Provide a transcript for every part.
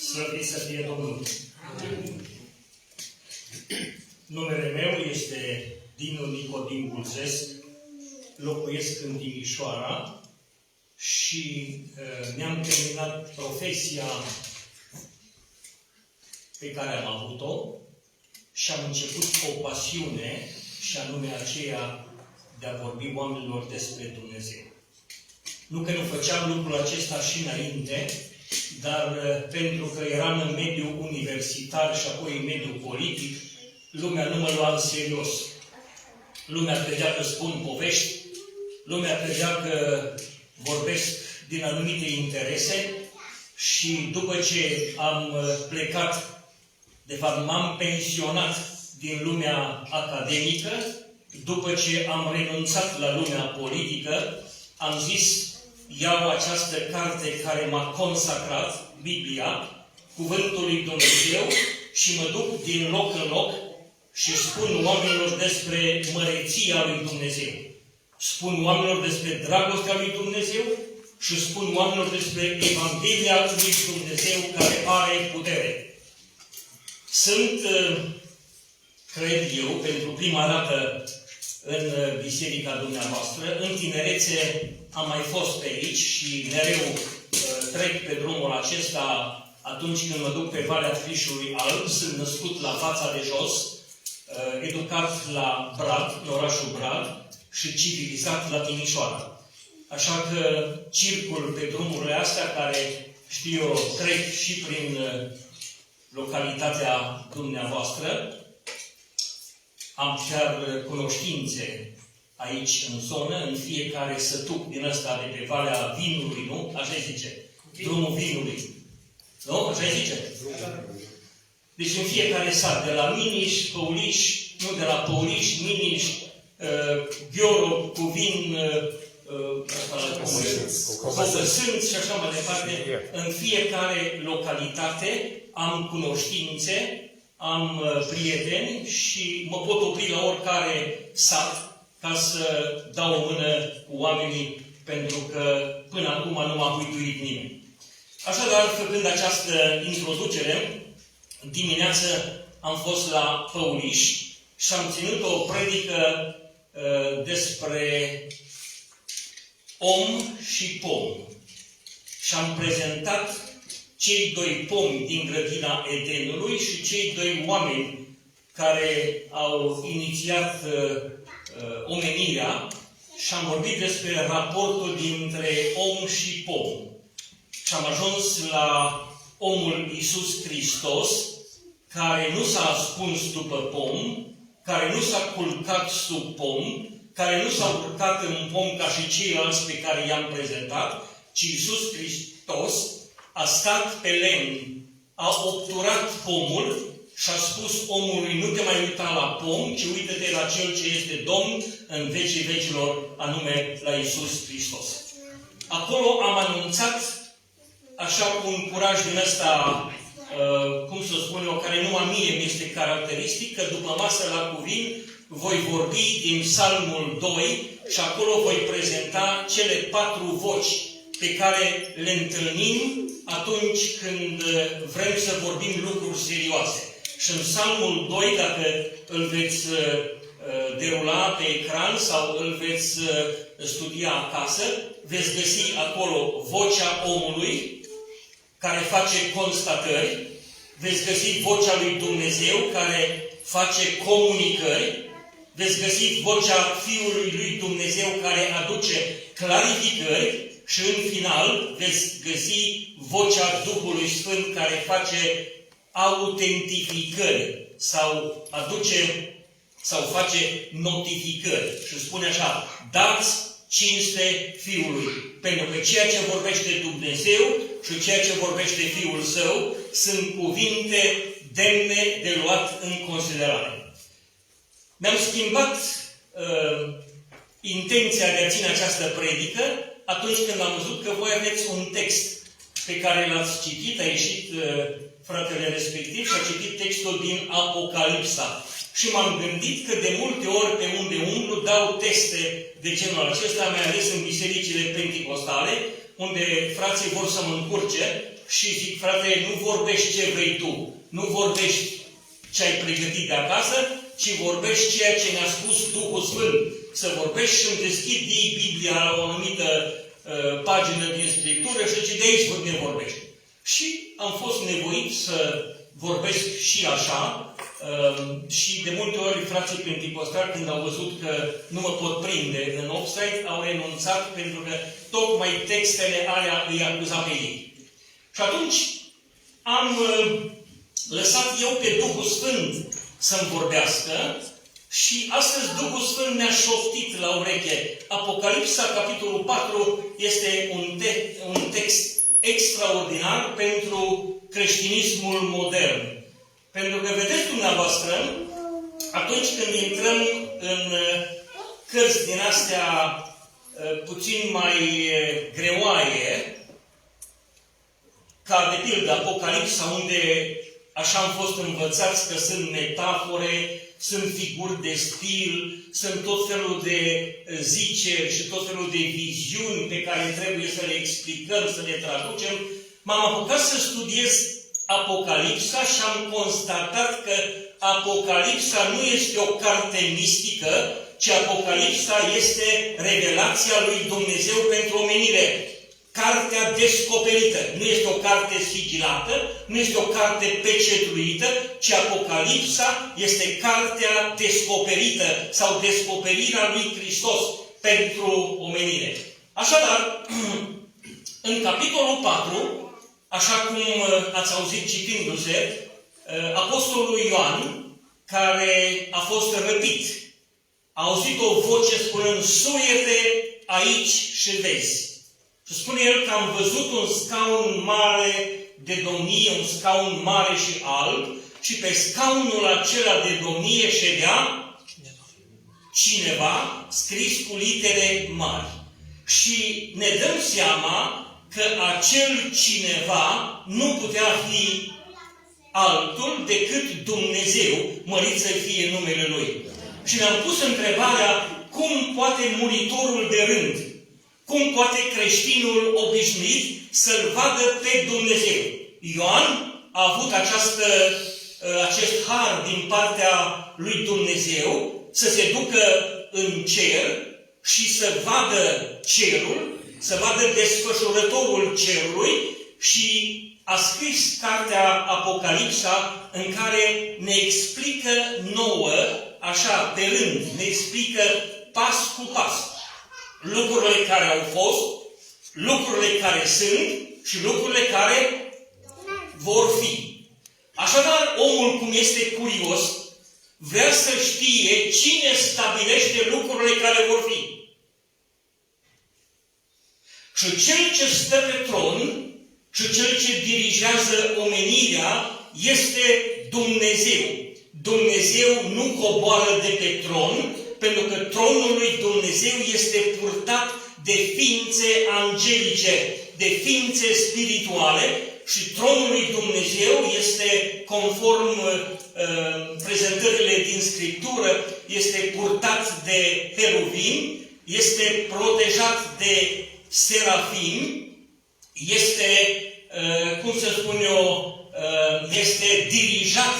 Slăvit să fie Domnul! Numele meu este Dinu Nicodim Bulzesc, locuiesc în Timișoara și mi-am terminat profesia pe care am avut-o și am început o pasiune, și anume aceea de a vorbi oamenilor despre Dumnezeu. Nu că nu făceam lucrul acesta și înainte, dar pentru că eram în mediul universitar și apoi în mediul politic, lumea nu mă lua în serios. Lumea credea că spun povești, lumea credea că vorbesc din anumite interese și după ce am plecat, de fapt m-am pensionat din lumea academică, după ce am renunțat la lumea politică, am zis, iau această carte care m-a consacrat, Biblia, Cuvântul lui Dumnezeu, și mă duc din loc în loc și spun oamenilor despre măreția lui Dumnezeu. Spun oamenilor despre dragostea lui Dumnezeu și spun oamenilor despre Evanghelia lui Dumnezeu care are putere. Sunt, cred eu, pentru prima dată în biserica dumneavoastră. În tinerețe am mai fost pe aici și mereu trec pe drumul acesta atunci când mă duc pe Valea Frișului Alb. Sunt născut la Fața de Jos, educat la Brad, în orașul Brad, și civilizat la Timișoara. Așa că circul pe drumurile astea, care, știu eu, trec și prin localitatea dumneavoastră. Am chiar cunoștințe aici în zonă, în fiecare sătuc din ăsta de pe Valea Vinului, nu? Așa zice. Drumul Vinului. Nu? Așa zice? Deci în fiecare sat, de la Miniș, Păuliș, nu, de la Păuliș, Miniș, Gheoro, Cuvin, Copăsânț și așa mai departe, în fiecare localitate am cunoștințe, am prieteni și mă pot opri la oricare sat ca să dau o mână cu oamenii, pentru că până acum nu m-a huituit nimeni. Așadar, făcând această introducere, dimineață am fost la Păuliș și am ținut o predică despre om și pom. Și am prezentat cei doi pomi din grădina Edenului și cei doi oameni care au inițiat omenirea și am vorbit despre raportul dintre om și pom. Și am ajuns la omul Iisus Hristos, care nu s-a ascuns după pom, care nu s-a culcat sub pom, care nu s-a urcat în pom ca și ceilalți pe care i-am prezentat, ci Iisus Hristos a stat pe lemn, a obturat pomul și a spus omului, nu te mai uita la pom, ci uită-te la Cel ce este Domn în vecii vecilor, anume la Iisus Hristos. Acolo am anunțat, așa cu un curaj din ăsta, cum să spun eu, care numai mie mi este caracteristic, că după masă la Cuvin voi vorbi din Psalmul 2 și acolo voi prezenta cele 4 voci pe care le întâlnim atunci când vrem să vorbim lucruri serioase. Și în Psalmul 2, dacă îl veți derula pe ecran sau îl veți studia acasă, veți găsi acolo vocea omului care face constatări, veți găsi vocea lui Dumnezeu care face comunicări, veți găsi vocea Fiului lui Dumnezeu care aduce clarificări și în final veți găsi vocea Duhului Sfânt care face autentificări sau aduce sau face notificări. Și spune așa, dați cinste Fiului, pentru că ceea ce vorbește Dumnezeu și ceea ce vorbește Fiul Său sunt cuvinte demne de luat în considerare. Mi-am schimbat intenția de a ține această predică atunci când am văzut că voi aveți un text pe care l-ați citit, a ieșit fratele respectiv și a citit textul din Apocalipsa. Și m-am gândit că de multe ori pe unde umblu dau teste de genul acesta, mai ales în bisericile penticostale, unde frații vor să mă încurce și zic, frate, nu vorbești ce vrei tu, nu vorbești ce ai pregătit de acasă, ci vorbești ceea ce ne-a spus Duhul Sfânt. Să vorbești și îmi deschid ei Biblia la o anumită pagină din Scriptură și zice, de aici ne vorbești. Și am fost nevoit să vorbesc și așa și de multe ori frații penticostali, când au văzut că nu mă pot prinde în offside, au renunțat pentru că tocmai textele alea îi acuza pe ei. Și atunci am lăsat eu pe Duhul Sfânt să-mi vorbească și astăzi Duhul Sfânt ne-a șoptit la ureche. Apocalipsa, capitolul 4, este un text extraordinar pentru creștinismul modern. Pentru că, vedeți dumneavoastră, atunci când intrăm în cărți din astea puțin mai greoaie, ca de pildă Apocalipsa, unde așa am fost învățați că sunt metafore, sunt figuri de stil, sunt tot felul de ziceri și tot felul de viziuni pe care trebuie să le explicăm, să le traducem, m-am apucat să studiez Apocalipsa și am constatat că Apocalipsa nu este o carte mistică, ci Apocalipsa este revelația lui Dumnezeu pentru omenire. Cartea descoperită. Nu este o carte sigilată, nu este o carte pecetluită, ci Apocalipsa este cartea descoperită sau descoperirea lui Hristos pentru omenire. Așadar, în capitolul 4, așa cum ați auzit citindu-se, Apostolul Ioan, care a fost răpit, a auzit o voce spunând, suie-te aici și vezi. Și spune el că am văzut un scaun mare de domnie, un scaun mare și alb, și pe scaunul acela de domnie ședea cineva scris cu litere mari. Și ne dăm seama că acel cineva nu putea fi altul decât Dumnezeu, mărit să fie numele Lui. Și ne-am pus întrebarea, cum poate muritorul de rând, cum poate creștinul obișnuit să-L vadă pe Dumnezeu? Ioan a avut acest har din partea lui Dumnezeu să se ducă în cer și să vadă cerul, să vadă desfășurătorul cerului și a scris cartea Apocalipsa în care ne explică nouă, așa, pe rând, ne explică pas cu pas lucrurile care au fost, lucrurile care sunt și lucrurile care vor fi. Așadar, omul, cum este curios, vrea să știe cine stabilește lucrurile care vor fi. Și cel ce stă pe tron și cel ce dirigează omenirea este Dumnezeu. Dumnezeu nu coboară de pe tron, pentru că tronul lui Dumnezeu este purtat de ființe angelice, de ființe spirituale și tronul lui Dumnezeu este, conform prezentările din Scriptură, este purtat de heruvim, este protejat de serafim, este, cum să spun eu, este dirijat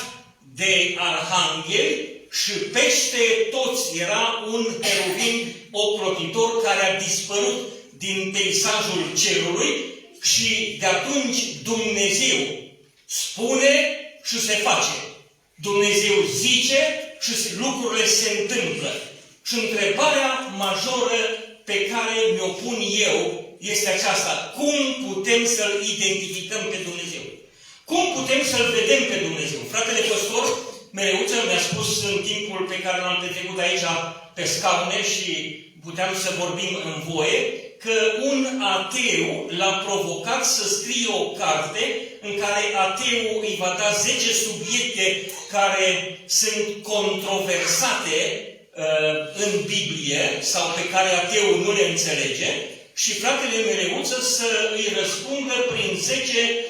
de arhangheli și peste toți era un heruvim ocrotitor care a dispărut din peisajul cerului și de atunci Dumnezeu spune și se face. Dumnezeu zice și lucrurile se întâmplă. Și întrebarea majoră pe care mi-o pun eu este aceasta. Cum putem să-L identificăm pe Dumnezeu? Cum putem să-L vedem pe Dumnezeu? Fratele păstor Mereuță mi-a spus în timpul pe care l-am petrecut aici pe scaune și puteam să vorbim în voie, că un ateu l-a provocat să scrie o carte în care ateul îi va da 10 subiecte care sunt controversate în Biblie sau pe care ateul nu le înțelege și fratele Mereuță să îi răspundă prin 10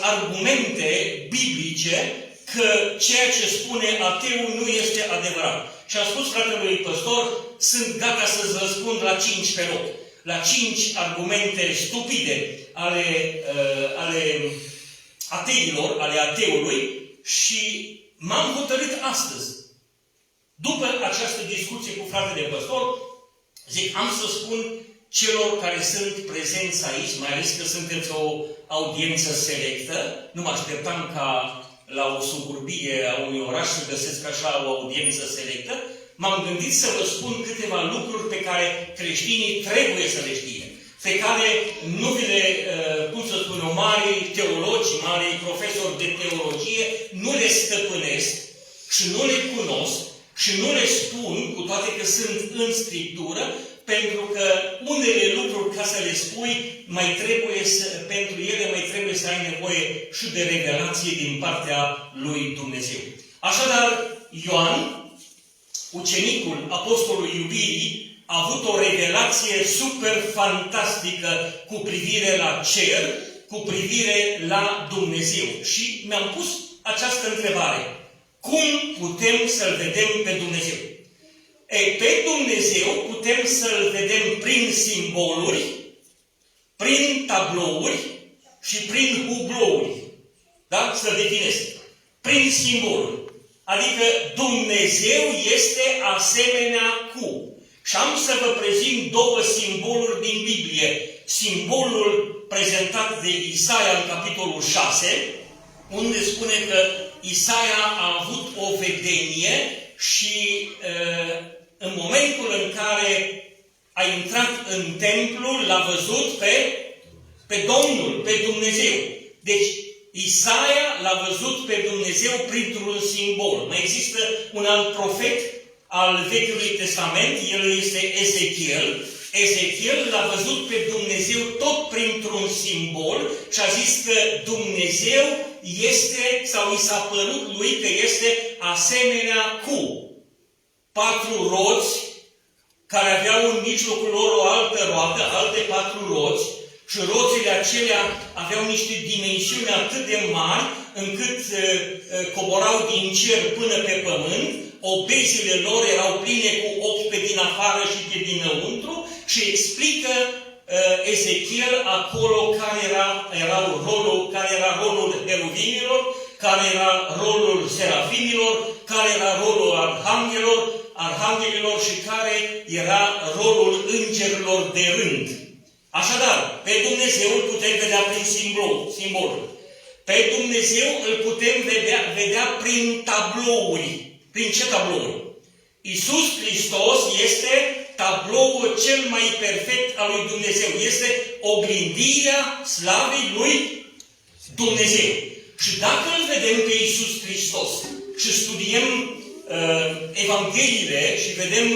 argumente biblice că ceea ce spune ateul nu este adevărat. Și a spus fratelui păstor, sunt gata să-ți răspund la 5 pe loc. la 5 argumente stupide ale ateilor, ale ateului și m-am hotărât astăzi, după această discuție cu fratele păstor, zic, am să spun celor care sunt prezenți aici, mai ales că sunteți o audiență selectă, nu mă așteptam ca la o suburbie a unui oraș să găsesc așa o audiență selectă, m-am gândit să vă spun câteva lucruri pe care creștinii trebuie să le știe, pe care nu vi le, cum să spun eu, mari teologi, mari profesori de teologie, nu le stăpânesc și nu le cunosc și nu le spun, cu toate că sunt în Scriptură, pentru că unele lucruri, ca să le spui, pentru ele mai trebuie să ai nevoie și de revelație din partea lui Dumnezeu. Așadar, Ioan, ucenicul apostolului iubirii, a avut o revelație super fantastică cu privire la cer, cu privire la Dumnezeu. Și mi-am pus această întrebare. Cum putem să-L vedem pe Dumnezeu? Pe Dumnezeu putem să-L vedem prin simboluri, prin tablouri și prin hublouri. Da? Să definesc. Prin simboluri. Adică Dumnezeu este asemenea cu. Și am să vă prezint două simboluri din Biblie. Simbolul prezentat de Isaia în capitolul 6, unde spune că Isaia a avut o vedenie și în momentul în care a intrat în templu, l-a văzut pe Domnul, pe Dumnezeu. Deci, Isaia l-a văzut pe Dumnezeu printr-un simbol. Mai există un alt profet al Vechiului Testament, el este Ezechiel. Ezechiel l-a văzut pe Dumnezeu tot printr-un simbol și a zis că Dumnezeu este, sau i s-a părut lui că este asemenea cu 4 roți care aveau în mijlocul lor o altă roată, alte 4 roți, și roțile acelea aveau niște dimensiuni atât de mari încât coborau din cer până pe pământ, obezile lor erau pline cu ochi pe din afară și pe dinăuntru și explică Ezechiel acolo care era rolul heruvimilor, care era rolul serafimilor, care era rolul arhanghelilor și care era rolul îngerilor de rând. Așadar, pe Dumnezeu îl putem vedea prin simboluri. Pe Dumnezeu îl putem vedea prin tablouri. Prin ce tablouri? Iisus Hristos este tabloul cel mai perfect al lui Dumnezeu. Este oglindirea slavei lui Dumnezeu. Și dacă îl vedem pe Iisus Hristos și studiem Evangheliile și vedem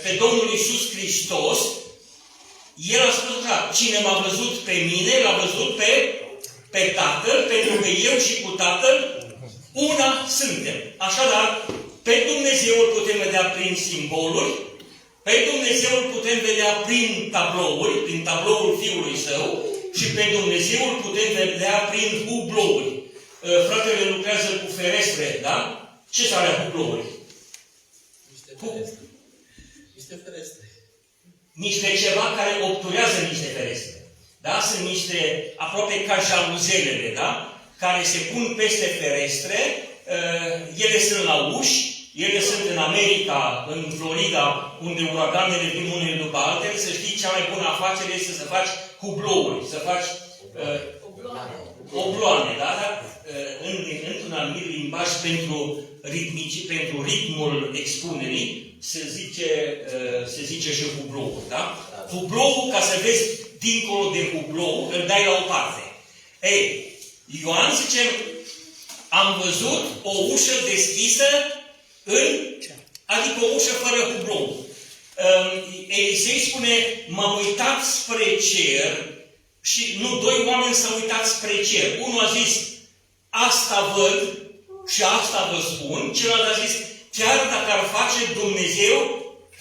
pe Domnul Iisus Hristos, El a spus așa, cine m-a văzut pe mine, l-a văzut pe Tatăl, pentru că eu și cu Tatăl una suntem. Așadar, pe Dumnezeu îl putem vedea prin simboluri, pe Dumnezeu îl putem vedea prin tablouri, prin tabloul Fiului Său, și pe Dumnezeu îl putem vedea prin hublouri. Fratele lucrează cu ferestre, da? Ce sunt alea hublouri? Niște ferestre. Niște ceva care obturează niște ferestre. Da? Sunt niște, aproape ca jaluzelele, da? Care se pun peste ferestre, ele sunt la uși, ele sunt în America, în Florida, unde uraganele vin unele după altele, să știi, cea mai bună afacere este să faci hublouri, să faci obloane, da? Într-un anumit limbaj pentru ritmul expunerii, se zice și hublou, da? Hublou, ca să vezi dincolo de hublou, îl dai la o parte. Ei, Ioan zice, am văzut o ușă deschisă adică o ușă fără hublou. Elisei spune, m-am uitat spre cer și doi oameni s-au uitat spre cer. Unul a zis, asta văd și asta vă spun. Celălalt a zis, chiar dacă ar face Dumnezeu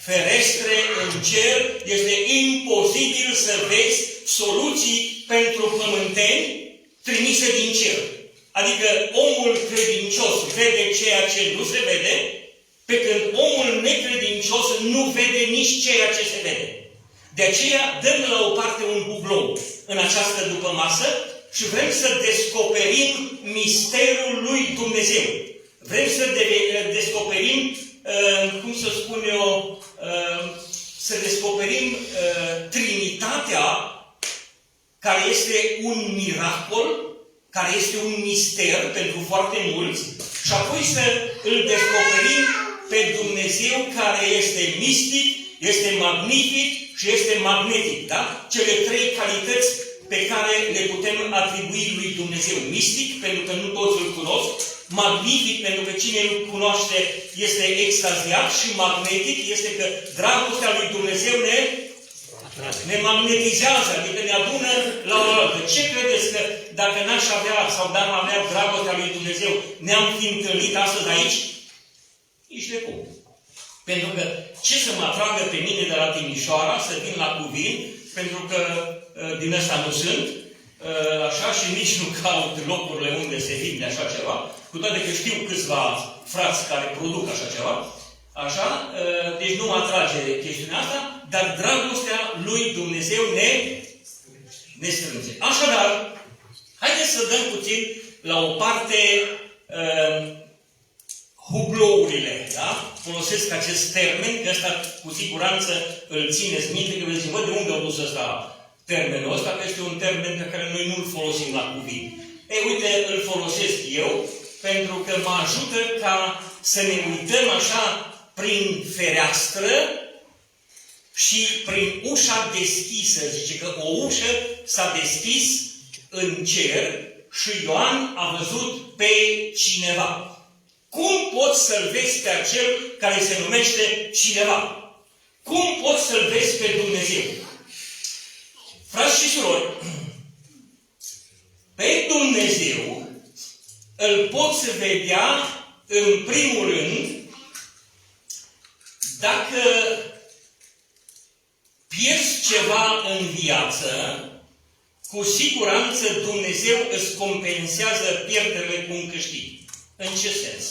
ferestre în cer, este imposibil să vezi soluții pentru pământeni trimise din cer. Adică omul credincios vede ceea ce nu se vede, pe când omul necredincios nu vede nici ceea ce se vede. De aceea dăm la o parte un hublou în această dupămasă și vrem să descoperim misterul lui Dumnezeu. Vrem să descoperim, cum să spun eu, să descoperim Trinitatea, care este un miracol, care este un mister pentru foarte mulți, și apoi să îl descoperim pe Dumnezeu care este mistic, este magnific și este magnetic. Da? Cele trei calități pe care le putem atribui lui Dumnezeu. Mistic, pentru că nu toți îl cunosc, magnific, pentru că cine îl cunoaște este extaziat, și magnetic este că dragostea lui Dumnezeu ne magnetizează, adică ne adună la o altă. Ce credeți că dacă n-aș avea sau n-am avea dragostea lui Dumnezeu, ne-am fi întâlnit astăzi aici? Nici de cum. Pentru că ce să mă atragă pe mine de la Timișoara să vin la Cuvin, pentru că din ăsta nu sunt, așa, și nici nu caut locurile unde se vinde așa ceva, cu toate că știu câțiva frați care produc așa ceva, așa, deci nu mă atrage chestiunea asta, dar dragostea lui Dumnezeu ne strânge. Așadar, haideți să dăm puțin la o parte hublourile, da? Folosesc acest termen, că ăsta cu siguranță îl țineți minte, că vă zic, de unde au dus ăsta termenul ăsta, că este un termen pe care noi nu-l folosim la cuvinte. Ei, uite, îl folosesc eu, pentru că mă ajută ca să ne uităm așa prin fereastră și prin ușa deschisă. Zice că o ușă s-a deschis în cer și Ioan a văzut pe cineva. Cum poți să-l vezi pe acel care se numește cineva? Cum poți să-l vezi pe Dumnezeu? Frați și surori, pe Dumnezeu îl poți vedea în primul rând dacă pierzi ceva în viață, cu siguranță Dumnezeu îți compensează pierderile cu un câștig. În ce sens?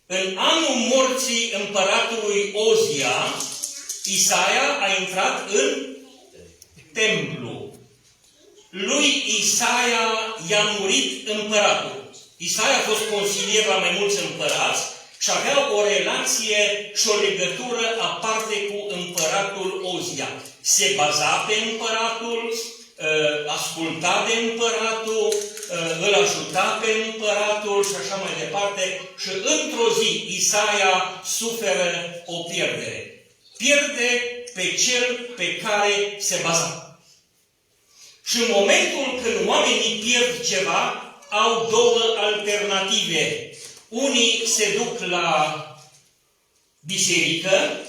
În anul morții împăratului Ozia, Isaia a intrat în templu. Lui Isaia i-a murit împăratul. Isaia a fost consilier la mai mulți împărați și avea o relație și o legătură aparte cu împăratul Ozia. Se baza pe împăratul, asculta de împăratul, îl ajuta pe împăratul și așa mai departe. Și într-o zi Isaia suferă o pierdere. Pierde pe cel pe care se baza. Și în momentul când oamenii pierd ceva, au două alternative. Unii se duc la biserică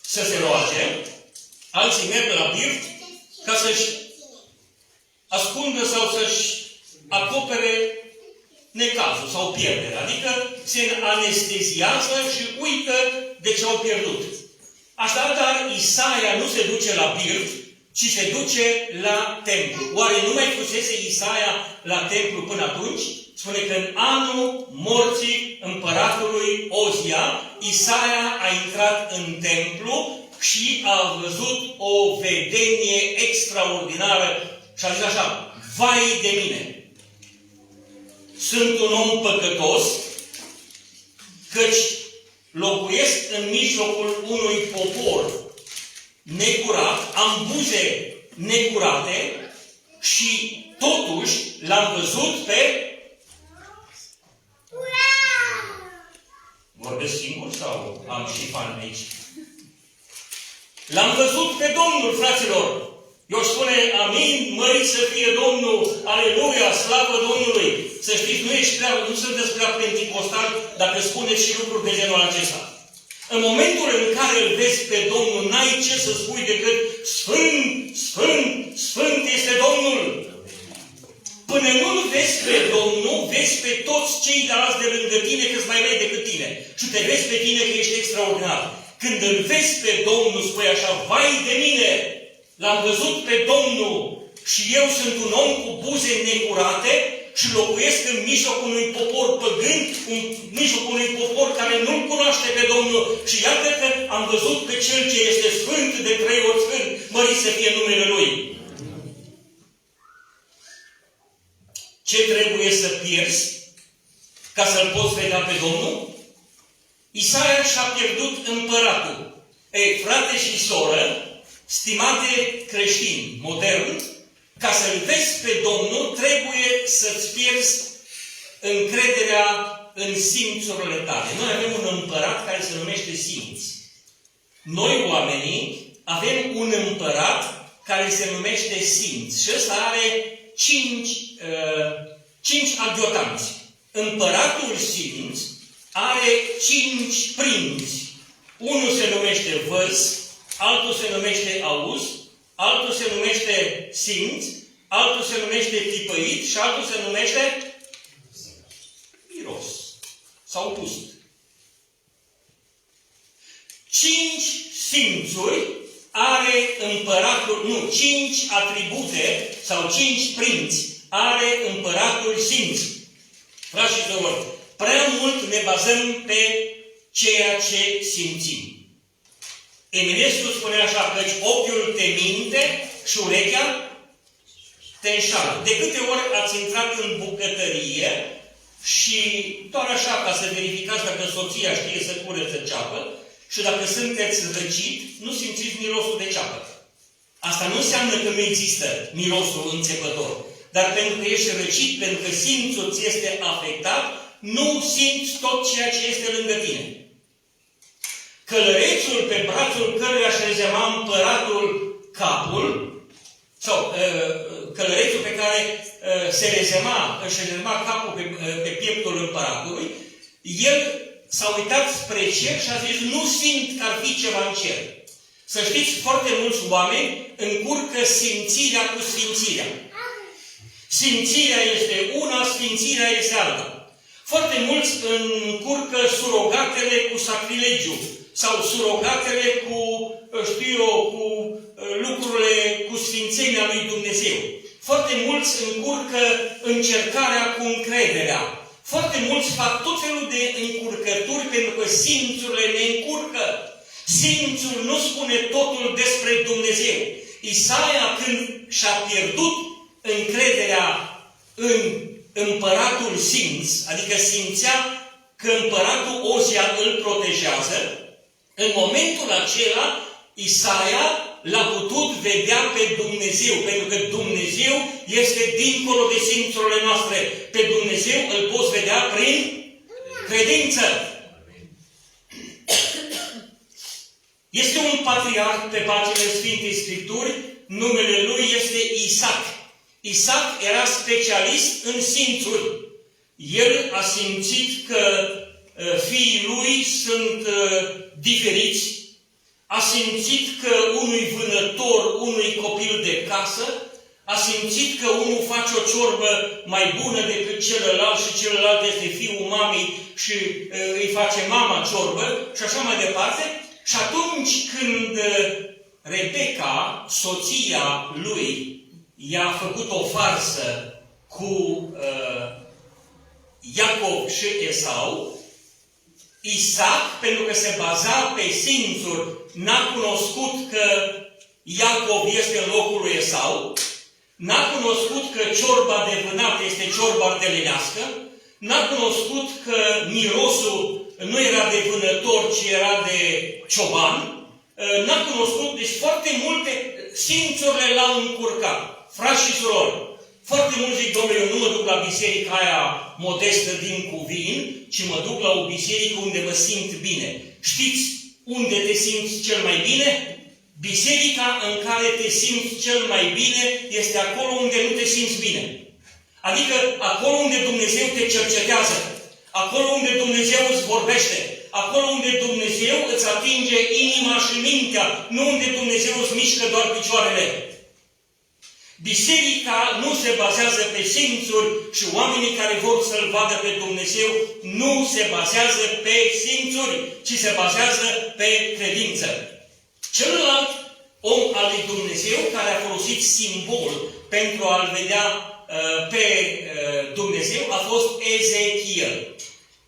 să se roage, alții merg la birt ca să-și ascundă sau să-și acopere necazul sau pierderea. Adică se anesteziază și uită de ce au pierdut. Așadar, Isaia nu se duce la birt, ci se duce la templu. Oare nu mai fusese Isaia la templu până atunci? Spune că în anul morții împăratului Ozia, Isaia a intrat în templu și a văzut o vedenie extraordinară și a zis așa: vai de mine! Sunt un om păcătos, căci locuiesc în mijlocul unui popor necurat, am buze necurate și totuși l-am văzut pe... Vorbesc singur sau am și fani aici? L-am văzut pe Domnul, fraților! Eu spune, amin, mărit să fie Domnul, aleluia, slavă Domnului! Să știți, nu sunteți prea penticostali dacă spuneți și lucruri de genul acesta. În momentul în care îl vezi pe Domnul, n-ai ce să spui decât Sfânt, Sfânt, Sfânt este Domnul! Până nu-L vezi pe Domnul, vezi pe toți ceilalți de lângă tine că-s mai răi decât tine. Și te vezi pe tine că ești extraordinar. Când îl vezi pe Domnul, spui așa: vai de mine! L-am văzut pe Domnul și eu sunt un om cu buze necurate și locuiesc în mijlocul unui popor păgân, în mijlocul unui popor care nu-L cunoaște pe Domnul. Și iată că am văzut pe Cel ce este Sfânt de 3 ori Sfânt, mărit să fie numele Lui. Ce trebuie să pierzi ca să-L poți vedea pe Domnul? Isaia și-a pierdut împăratul. Ei, frate și soră, stimate creștini moderni, ca să-L vezi pe Domnul, trebuie să-ți pierzi încrederea în simțurile tale. Noi avem un împărat care se numește simț. Noi, oamenii, avem un împărat care se numește simț. Și ăsta are 5 adjutanți. Împăratul simț are 5 prinți. Unul se numește văz, altul se numește auz, altul se numește simț, altul se numește tipăit și altul se numește miros sau gust. 5 simțuri are împăratul, 5 atribute sau 5 prinți are împăratul simț. Frați și surori, prea mult ne bazăm pe ceea ce simțim. Eminescu spune așa, căci ochiul te minte și urechea te înșală. De câte ori ați intrat în bucătărie și doar așa, ca să verificați dacă soția știe să curețe ceapă și dacă sunteți răcit, nu simțiți mirosul de ceapă. Asta nu înseamnă că nu există mirosul înțepător. Dar pentru că ești răcit, pentru că simțul ți este afectat, nu simți tot ceea ce este lângă tine. Călărețul pe brațul căruia își rezema împăratul capul, sau călărețul pe care își rezema capul pe pieptul împăratului, el s-a uitat spre cer și a zis, nu simt că ar fi ceva în cer. Să știți, foarte mulți oameni încurcă simțirea cu sfințirea. Simțirea este una, sfințirea este alta. Foarte mulți încurcă surogatele cu sacrilegiu sau surogatele cu, cu lucrurile, cu sfințenia lui Dumnezeu. Foarte mulți încurcă încercarea cu încrederea. Foarte mulți fac tot felul de încurcături pentru că simțurile ne încurcă. Simțul nu spune totul despre Dumnezeu. Isaia, când și-a pierdut încrederea în împăratul simț, adică simțea că împăratul Ozia îl protejează, în momentul acela Isaia l-a putut vedea pe Dumnezeu, pentru că Dumnezeu este dincolo de simțurile noastre. Pe Dumnezeu îl poți vedea prin credință. Este un patriarh pe paginile Sfintei Scripturi, numele lui este Isaac. Isaac era specialist în simțuri. El a simțit că fiii lui sunt diferiți, a simțit că unui vânător, unui copil de casă, a simțit că unul face o ciorbă mai bună decât celălalt și celălalt este fiul mamei și îi face mama ciorbă și așa mai departe. Și atunci când Rebecca, soția lui, i-a făcut o farsă cu Iacov și Esau, Isaac, pentru că se baza pe simțuri, n-a cunoscut că Iacov este în locul lui Esau, n-a cunoscut că ciorba de vânat este ciorba ardelenească, n-a cunoscut că mirosul nu era de vânător, ci era de cioban, n-a cunoscut, deci foarte multe simțurile l-au încurcat. Frați și surori, foarte mulți zic, domnule, eu nu mă duc la biserica aia modestă din Cuvin, ci mă duc la o biserică unde mă simt bine. Știți unde te simți cel mai bine? Biserica în care te simți cel mai bine este acolo unde nu te simți bine. Adică acolo unde Dumnezeu te cercetează, acolo unde Dumnezeu îți vorbește, acolo unde Dumnezeu îți atinge inima și mintea, nu unde Dumnezeu îți mișcă doar picioarele. Biserica nu se bazează pe simțuri și oamenii care vor să-L vadă pe Dumnezeu nu se bazează pe simțuri, ci se bazează pe credință. Celălalt om al lui Dumnezeu care a folosit simbol pentru a-L vedea pe Dumnezeu Dumnezeu a fost Ezechiel.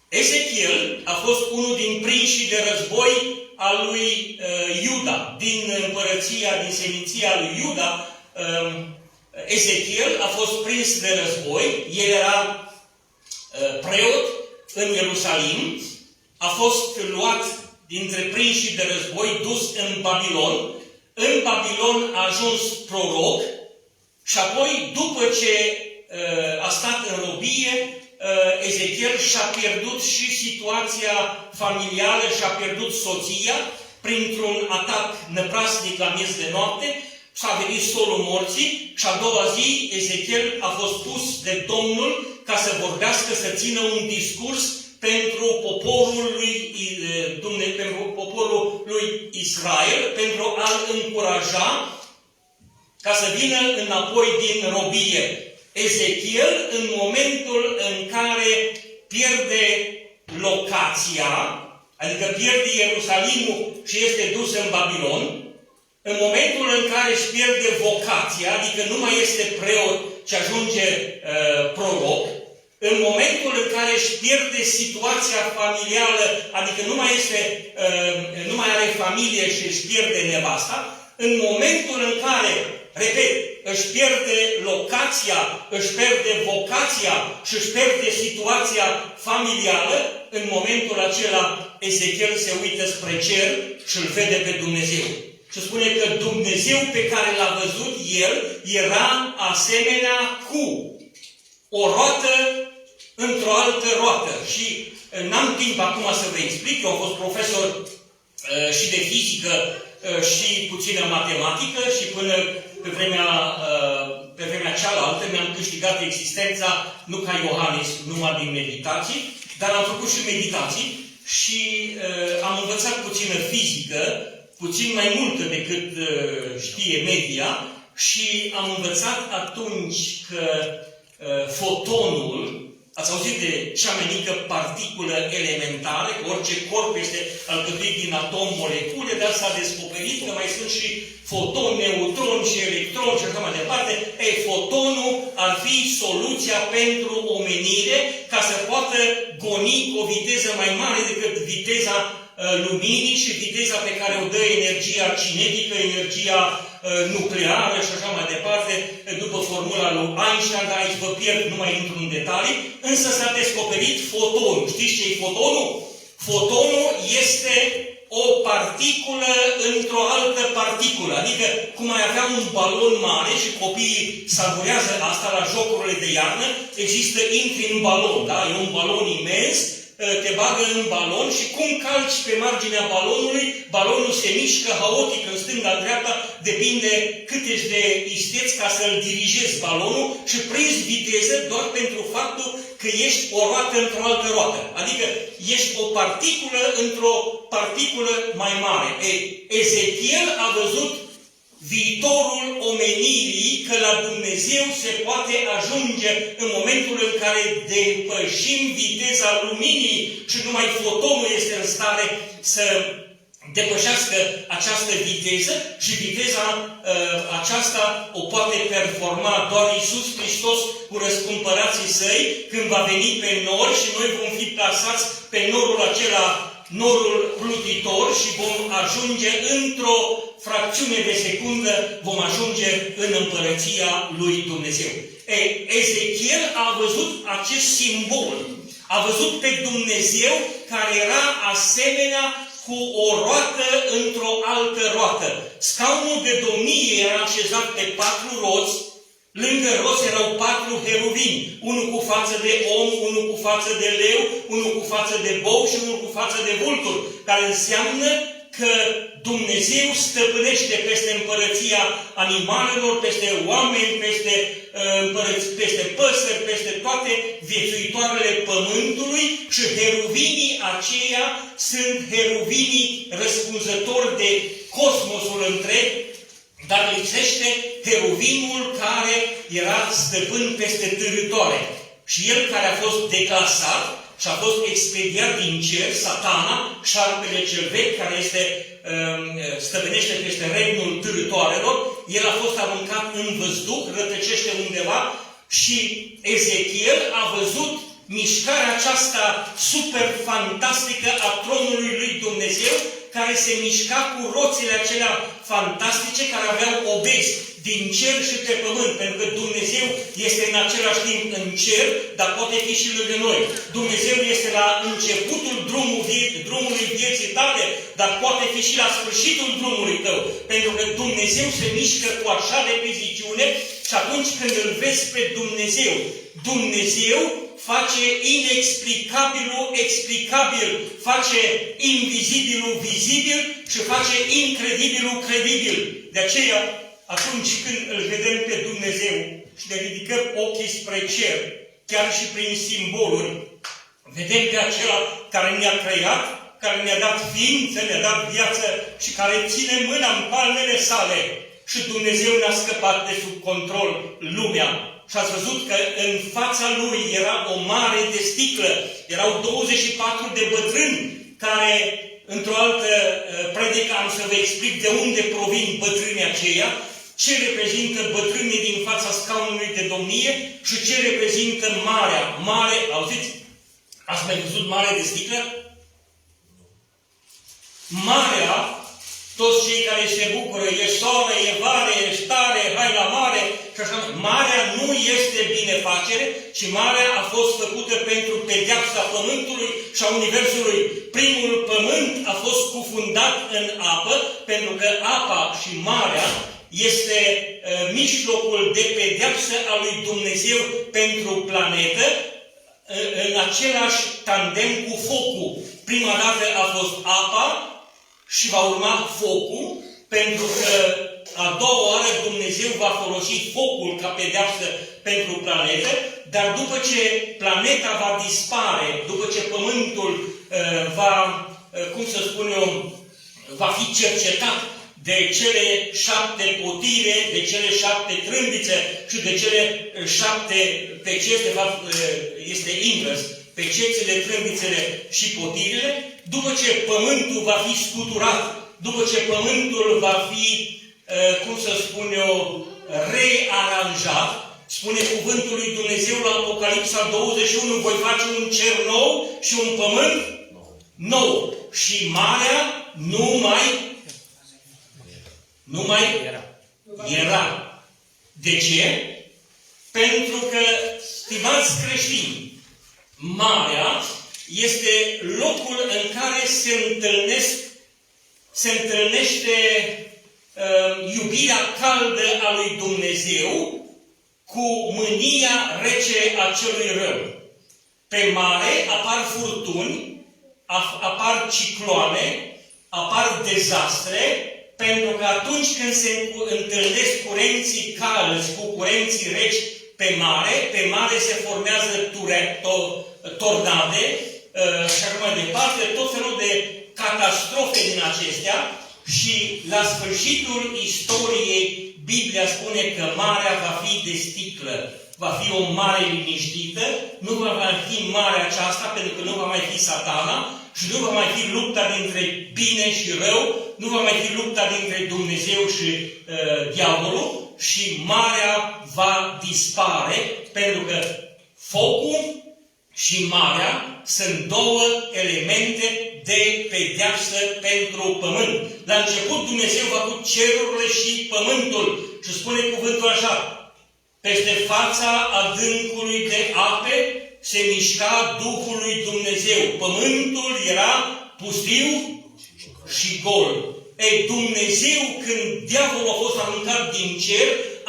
Ezechiel a fost unul din prinșii de război al lui Iuda, din împărăția, din seminția lui Iuda. Ezechiel a fost prins de război, el era preot în Ierusalim, a fost luat dintre prinșii de război, dus în Babilon. În Babilon a ajuns proroc și apoi, după ce a stat în robie, Ezechiel și-a pierdut și situația familială, și-a pierdut soția printr-un atac năprasnic la miez de noapte, s-a venit solul morții și a doua zi Ezechiel a fost pus de Domnul ca să vorbească, să țină un discurs pentru poporul lui Israel, pentru a-l încuraja ca să vină înapoi din robie. Ezechiel, în momentul în care pierde locația, adică pierde Ierusalimul și este dus în Babilon, în momentul în care își pierde vocația, adică nu mai este preot, ci ajunge proroc, în momentul în care își pierde situația familială, adică nu mai are familie și își pierde nevasta, în momentul în care, repet, își pierde locația, își pierde vocația și își pierde situația familială, în momentul acela Ezechiel se uită spre cer și îl vede pe Dumnezeu. Și spune că Dumnezeu pe care l-a văzut el era asemenea cu o roată într-o altă roată. Și n-am timp acum să vă explic, eu am fost profesor și de fizică și puțină matematică și până pe vremea cealaltă mi-am câștigat existența nu ca Iohannis, numai din meditații, dar am făcut și meditații și am învățat puțină fizică, puțin mai multă decât știe media, și am învățat atunci că fotonul, ați auzit de cea mai mică particulă elementară, că orice corp este alcătuit din atom, molecule, dar s-a descoperit că mai sunt și fotoni, neutroni și electroni și așa mai departe. Ei, fotonul ar fi soluția pentru omenire ca să poată goni cu o viteză mai mare decât viteza luminii și viteza pe care o dă energia cinetică, energia nucleară și așa mai departe, după formula lui Einstein, dar aici vă pierd, nu mai intru în detalii, însă s-a descoperit fotonul. Știți ce e fotonul? Fotonul este o particulă într-o altă particulă. Adică, cum ai avea un balon mare și copiii savurează asta la jocurile de iarnă, există, intri în balon, da? E un balon imens, te bagă în balon și cum calci pe marginea balonului, balonul se mișcă haotic în stânga-dreapta, depinde cât ești de isteț ca să-l dirigezi balonul și prinzi viteză doar pentru faptul că ești o roată într-o altă roată. Adică ești o particulă într-o particulă mai mare. Ezechiel a văzut viitorul omenirii, că la Dumnezeu se poate ajunge în momentul în care depășim viteza luminii și numai fotonul este în stare să depășească această viteză și viteza aceasta o poate performa doar Iisus Hristos cu răscumpărații săi când va veni pe nori și noi vom fi plasați pe norul acela, norul plutitor, și vom ajunge într-o fracțiune de secundă, vom ajunge în împărăția lui Dumnezeu. Ezechiel a văzut acest simbol, a văzut pe Dumnezeu care era asemenea cu o roată într-o altă roată. Scaunul de domnie era așezat pe 4 roți, lângă roți erau 4 heruvimi, unul cu față de om, unul cu față de leu, unul cu față de bou și unul cu față de vultur, care înseamnă că Dumnezeu stăpânește peste împărăția animalelor, peste oameni, peste păsări, peste toate viețuitoarele pământului, și heruvimii aceia sunt heruvimii răspunzători de cosmosul întreg, dar lipsește heruvimul care era stăpân peste târâtoare. Și el care a fost declasat și a fost expediat din cer, Satana, șarpele cel vechi, care stăpânește peste regnul târâtoarelor, el a fost aruncat în văzduh, rătăcește undeva Și Ezechiel a văzut mișcarea aceasta super fantastică a tronului lui Dumnezeu, care se mișca cu roțile acelea fantastice, care aveau obezi din cer și pe pământ, pentru că Dumnezeu este în același timp în cer, dar poate fi și lângă noi. Dumnezeu este la începutul drumului vieții tale, dar poate fi și la sfârșitul drumului tău, pentru că Dumnezeu se mișcă cu așa de preziciune și atunci când îl vezi pe Dumnezeu, Dumnezeu face inexplicabilul explicabil, face invizibilul vizibil și face incredibilul credibil. De aceea, atunci când îl vedem pe Dumnezeu și ne ridicăm ochii spre cer, chiar și prin simboluri, vedem pe acela care ne-a creat, care ne-a dat ființă, ne-a dat viață și care ține mâna în palmele sale. Și Dumnezeu ne-a scăpat de sub control lumea. Și ați văzut că în fața lui era o mare de sticlă. Erau 24 de bătrâni care, într-o altă predică, am să vă explic de unde provin bătrânii aceia, ce reprezintă bătrânii din fața scaunului de domnie și ce reprezintă marea. Mare, auziți? Ați mai văzut mare de sticlă? Marea, toți cei care se bucură, e soară, e vare, e stare, hai la mare, și așa. Marea nu este binefacere, ci marea a fost făcută pentru pedeapsa pământului și a universului. Primul pământ a fost cufundat în apă, pentru că apa și marea este mijlocul de pedeapsă a lui Dumnezeu pentru planetă, în același tandem cu focul. Prima dată a fost apa și va urma focul, pentru că a doua oară Dumnezeu va folosi focul ca pedeapsă pentru planetă, dar după ce planeta va dispare, după ce Pământul va, cum să spun eu, va fi cercetat de cele 7 potire, de cele 7 trâmbițe și de cele 7 peceți, de fapt este invers, pecețele, trâmbițele și potirele, după ce Pământul va fi scuturat, după ce Pământul va fi, cum să spun eu, rearanjat, spune cuvântul lui Dumnezeu la Apocalipsa 21, voi face un cer nou și un pământ nou. Și marea nu mai era. De ce? Pentru că, stimați creștini, marea este locul în care se întâlnește iubirea caldă a lui Dumnezeu cu mânia rece a celui rău. Pe mare apar furtuni, apar cicloane, apar dezastre, pentru că atunci când se întâlnesc curenții calzi cu curenții reci pe mare se formează tornade și așa mai departe, tot felul de catastrofe din acestea și la sfârșitul istoriei Biblia spune că marea va fi de sticlă, va fi o mare liniștită, nu va mai fi marea aceasta pentru că nu va mai fi Satana și nu va mai fi lupta dintre bine și rău, nu va mai fi lupta dintre Dumnezeu și diavolul și marea va dispare pentru că focul și marea sunt două elemente de pedeapsă pentru pământ. La început Dumnezeu a făcut cerurile și pământul și spune cuvântul așa: peste fața adâncului de ape se mișca Duhul lui Dumnezeu. Pământul era pustiu și gol. Ei, Dumnezeu, când diavolul a fost aruncat din cer,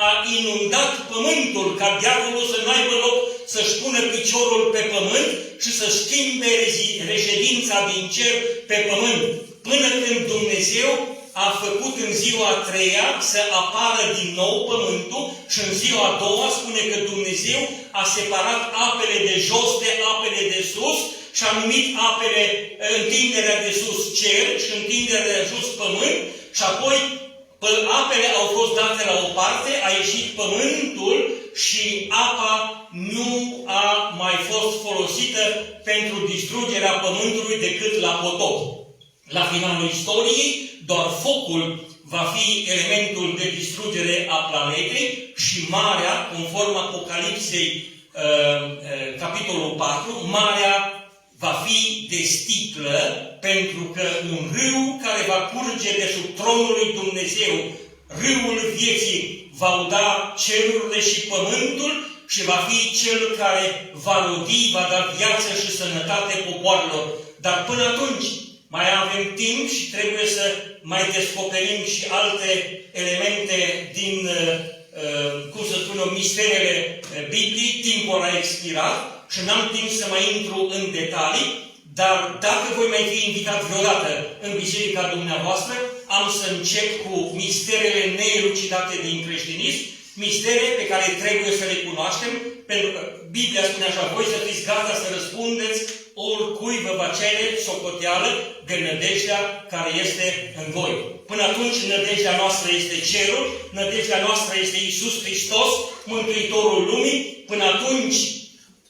a inundat pământul ca diavolul să n-aibă loc să-și pună piciorul pe pământ și să schimbe reședința din cer pe pământ. Până când Dumnezeu a făcut în ziua a treia să apară din nou pământul și în ziua a doua spune că Dumnezeu a separat apele de jos de apele de sus și a numit apele, întinderea de sus cer și întinderea de sus pământ și apoi apele au fost date la o parte, a ieșit pământul și apa nu a mai fost folosită pentru distrugerea pământului decât la potop. La finalul istoriei, doar focul va fi elementul de distrugere a planetei și marea, conform Apocalipsei, capitolul 4, marea va fi de sticlă, pentru că un râu care va curge de sub tronul lui Dumnezeu, râul vieții, va uda cerurile și pământul și va fi cel care va rodi, va da viață și sănătate popoarelor. Dar până atunci mai avem timp și trebuie să mai descoperim și alte elemente din, cum să spun eu, misterele Bibliei. Timpul a expirat și n-am timp să mai intru în detalii, dar dacă voi mai fi invitat vreodată în biserica dumneavoastră, am să încep cu misterele neelucidate din creștinism, mistere pe care trebuie să le cunoaștem, pentru că Biblia spune așa: voi să fiți gata să răspundeți oricui vă va cere socoteală de nădejdea care este în voi. Până atunci, nădejdea noastră este cerul, nădejdea noastră este Iisus Hristos, Mântuitorul lumii. Până atunci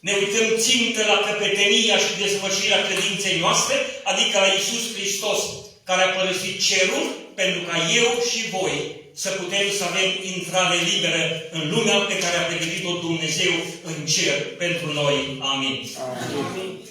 ne uităm țintă la căpetenia și desăvârșirea credinței noastre, adică la Iisus Hristos, care a părăsit cerul, pentru ca eu și voi să putem să avem intrare liberă în lumea pe care a pregătit-o Dumnezeu în cer pentru noi. Amin. Amin.